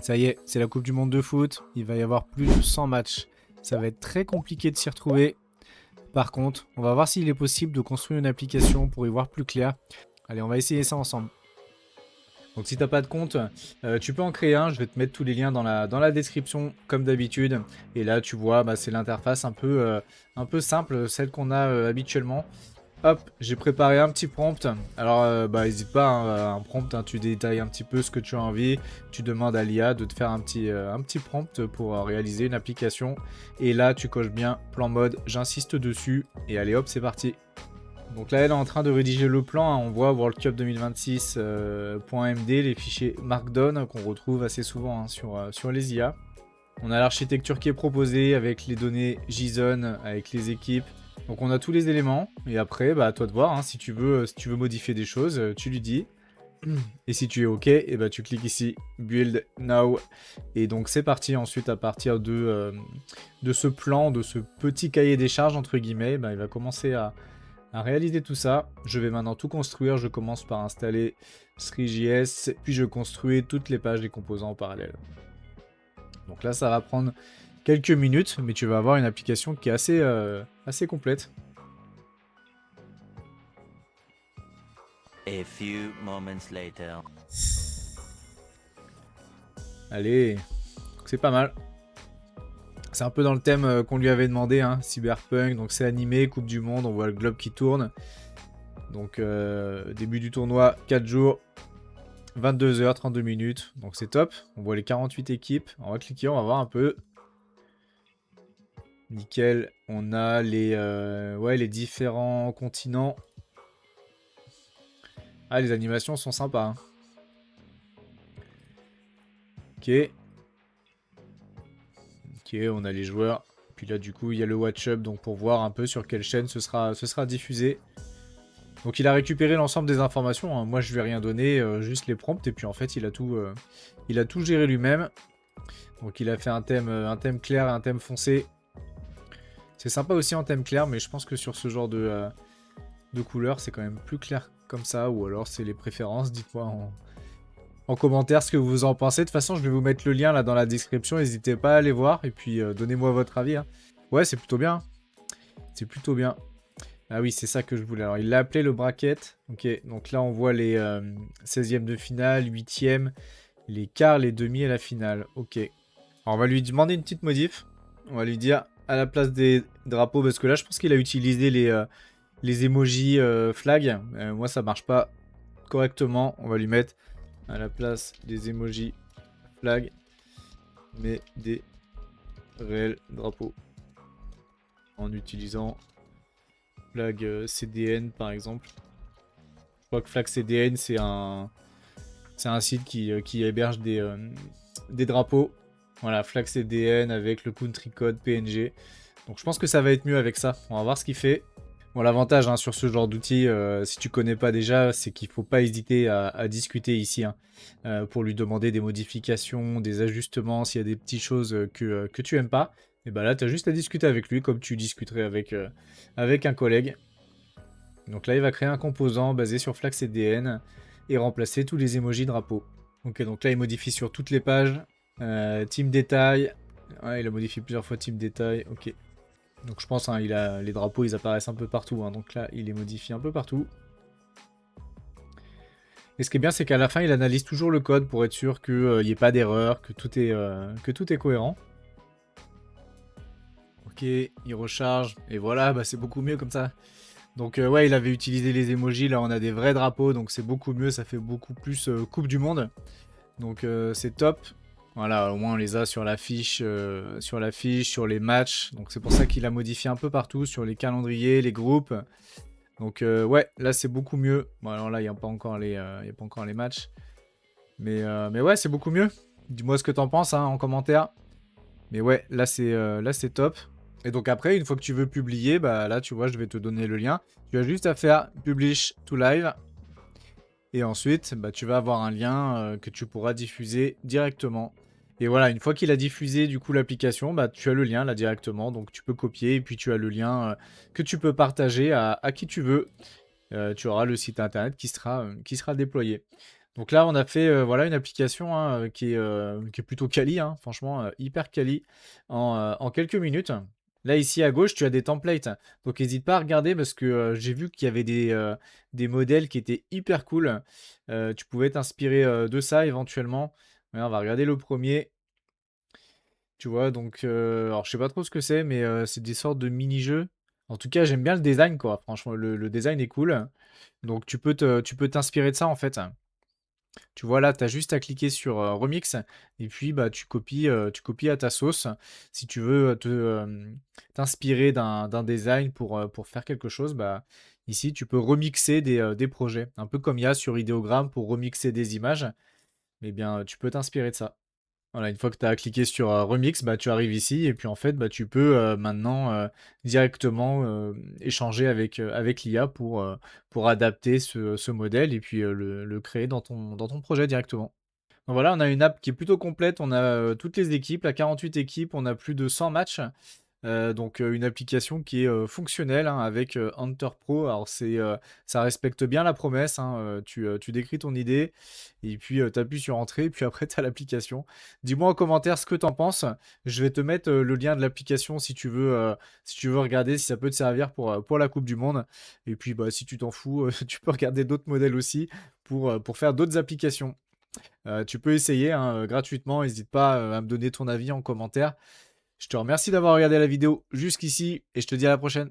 Ça y est, c'est la Coupe du Monde de foot. Il va y avoir plus de 100 matchs. Ça va être très compliqué de s'y retrouver. Par contre, on va voir s'il est possible de construire une application pour y voir plus clair. Allez, on va essayer ça ensemble. Donc si t'as pas de compte, tu peux en créer un. Je vais te mettre tous les liens dans la description comme d'habitude. Et là, tu vois, c'est l'interface un peu simple, celle qu'on a habituellement. Hop, j'ai préparé un petit prompt. Alors, n'hésite pas, hein, un prompt, hein, tu détailles un petit peu ce que tu as envie. Tu demandes à l'IA de te faire un petit prompt pour réaliser une application. Et là, tu coches bien plan mode, j'insiste dessus. Et allez, hop, c'est parti. Donc là, elle est en train de rédiger le plan. Hein. On voit World Cup 2026.md, les fichiers Markdown qu'on retrouve assez souvent hein, sur les IA. On a l'architecture qui est proposée avec les données JSON, avec les équipes. Donc on a tous les éléments. Et après, à toi de voir. Hein, si tu veux modifier des choses, tu lui dis. Et si tu es OK, tu cliques ici, Build Now. Et donc c'est parti. Ensuite, à partir de ce plan, de ce petit cahier des charges, entre guillemets, il va commencer à réaliser tout ça. Je vais maintenant tout construire. Je commence par installer Three.js, puis je construis toutes les pages des composants en parallèle. Donc là, ça va prendre quelques minutes, mais tu vas avoir une application qui est assez complète. A few moments later. Allez, c'est pas mal. C'est un peu dans le thème qu'on lui avait demandé, hein, Cyberpunk, donc c'est animé, Coupe du Monde, on voit le globe qui tourne. Donc début du tournoi, 4 jours, 22h, 32 minutes, donc c'est top. On voit les 48 équipes, on va cliquer, on va voir un peu. Nickel, on a les différents continents. Ah, les animations sont sympas. Hein. Ok. Ok, on a les joueurs. Puis là, du coup, il y a le watch-up, donc pour voir un peu sur quelle chaîne ce sera diffusé. Donc il a récupéré l'ensemble des informations. Hein. Moi, je lui ai rien donné, juste les prompts. Et puis en fait, il a tout géré lui-même. Donc il a fait un thème clair et un thème foncé. C'est sympa aussi en thème clair, mais je pense que sur ce genre de couleurs, c'est quand même plus clair comme ça. Ou alors c'est les préférences. Dites-moi en commentaire ce que vous en pensez. De toute façon, je vais vous mettre le lien là dans la description. N'hésitez pas à aller voir. Et puis donnez-moi votre avis. Hein. Ouais, c'est plutôt bien. C'est plutôt bien. Ah oui, c'est ça que je voulais. Alors, il l'a appelé le bracket. Ok, donc là, on voit les 16e de finale, 8e, les quarts, les demi et la finale. Ok. Alors, on va lui demander une petite modif. On va lui dire à la place des drapeaux, parce que là, je pense qu'il a utilisé les emojis flag. Moi, ça marche pas correctement. On va lui mettre à la place des emojis flag, mais des réels drapeaux. En utilisant Flag CDN par exemple. Je crois que Flag CDN c'est un site qui héberge des drapeaux. Voilà, Flag CDN avec le country code PNG. Donc je pense que ça va être mieux avec ça. On va voir ce qu'il fait. Bon, l'avantage hein, sur ce genre d'outil, si tu connais pas déjà, c'est qu'il faut pas hésiter à discuter ici hein, pour lui demander des modifications, des ajustements, s'il y a des petites choses que tu aimes pas. Et là, tu as juste à discuter avec lui comme tu discuterais avec un collègue. Donc là, il va créer un composant basé sur FlagCDN et remplacer tous les emojis drapeaux. Ok, donc là, il modifie sur toutes les pages. Team détail. Ouais, il a modifié plusieurs fois team détail. Ok. Donc je pense, hein, les drapeaux, ils apparaissent un peu partout. Hein, donc là, il les modifie un peu partout. Et ce qui est bien, c'est qu'à la fin, il analyse toujours le code pour être sûr qu'il n'y ait pas d'erreur, que tout est cohérent. Ok, il recharge. Et voilà, c'est beaucoup mieux comme ça. Donc ouais, il avait utilisé les emojis. Là, on a des vrais drapeaux. Donc c'est beaucoup mieux. Ça fait beaucoup plus Coupe du Monde. Donc c'est top. Voilà, au moins on les a sur l'affiche, sur les matchs. Donc c'est pour ça qu'il a modifié un peu partout, sur les calendriers, les groupes. Donc ouais, là c'est beaucoup mieux. Bon alors là, il n'y a pas encore les matchs. Mais ouais, c'est beaucoup mieux. Dis-moi ce que t'en penses hein, en commentaire. Mais ouais, là c'est top. Et donc après, une fois que tu veux publier, là tu vois, je vais te donner le lien. Tu as juste à faire Publish to Live. Et ensuite, tu vas avoir un lien que tu pourras diffuser directement. Et voilà, une fois qu'il a diffusé du coup l'application, tu as le lien là directement. Donc tu peux copier et puis tu as le lien que tu peux partager à qui tu veux. Tu auras le site internet qui sera déployé. Donc là, on a fait voilà une application hein, qui est plutôt quali, hein, franchement, hyper quali en quelques minutes. Là, ici à gauche, tu as des templates. Donc n'hésite pas à regarder parce que j'ai vu qu'il y avait des modèles qui étaient hyper cool. Tu pouvais t'inspirer de ça éventuellement. Ouais, on va regarder le premier. Tu vois, donc, alors je sais pas trop ce que c'est, mais c'est des sortes de mini-jeux. En tout cas, j'aime bien le design, quoi. Franchement, le design est cool. Donc tu peux t'inspirer de ça en fait. Tu vois là, tu as juste à cliquer sur Remix et puis bah, tu copies à ta sauce. Si tu veux t'inspirer d'un design pour faire quelque chose, bah, ici tu peux remixer des projets. Un peu comme il y a sur Ideogram pour remixer des images. Eh bien, tu peux t'inspirer de ça. Voilà, une fois que tu as cliqué sur Remix, bah, tu arrives ici et puis en fait, bah, tu peux maintenant directement échanger avec l'IA pour adapter ce modèle et puis le créer dans ton projet directement. Donc voilà, on a une app qui est plutôt complète. On a toutes les équipes, la 48 équipes, on a plus de 100 matchs. Donc une application qui est fonctionnelle hein, avec Hunter Pro. Alors ça respecte bien la promesse. Hein, tu décris ton idée et puis tu appuies sur Entrée et puis après tu as l'application. Dis-moi en commentaire ce que tu en penses. Je vais te mettre le lien de l'application si tu veux regarder si ça peut te servir pour la Coupe du Monde. Et puis bah, si tu t'en fous, tu peux regarder d'autres modèles aussi pour faire d'autres applications. Tu peux essayer hein, gratuitement. N'hésite pas à me donner ton avis en commentaire. Je te remercie d'avoir regardé la vidéo jusqu'ici et je te dis à la prochaine.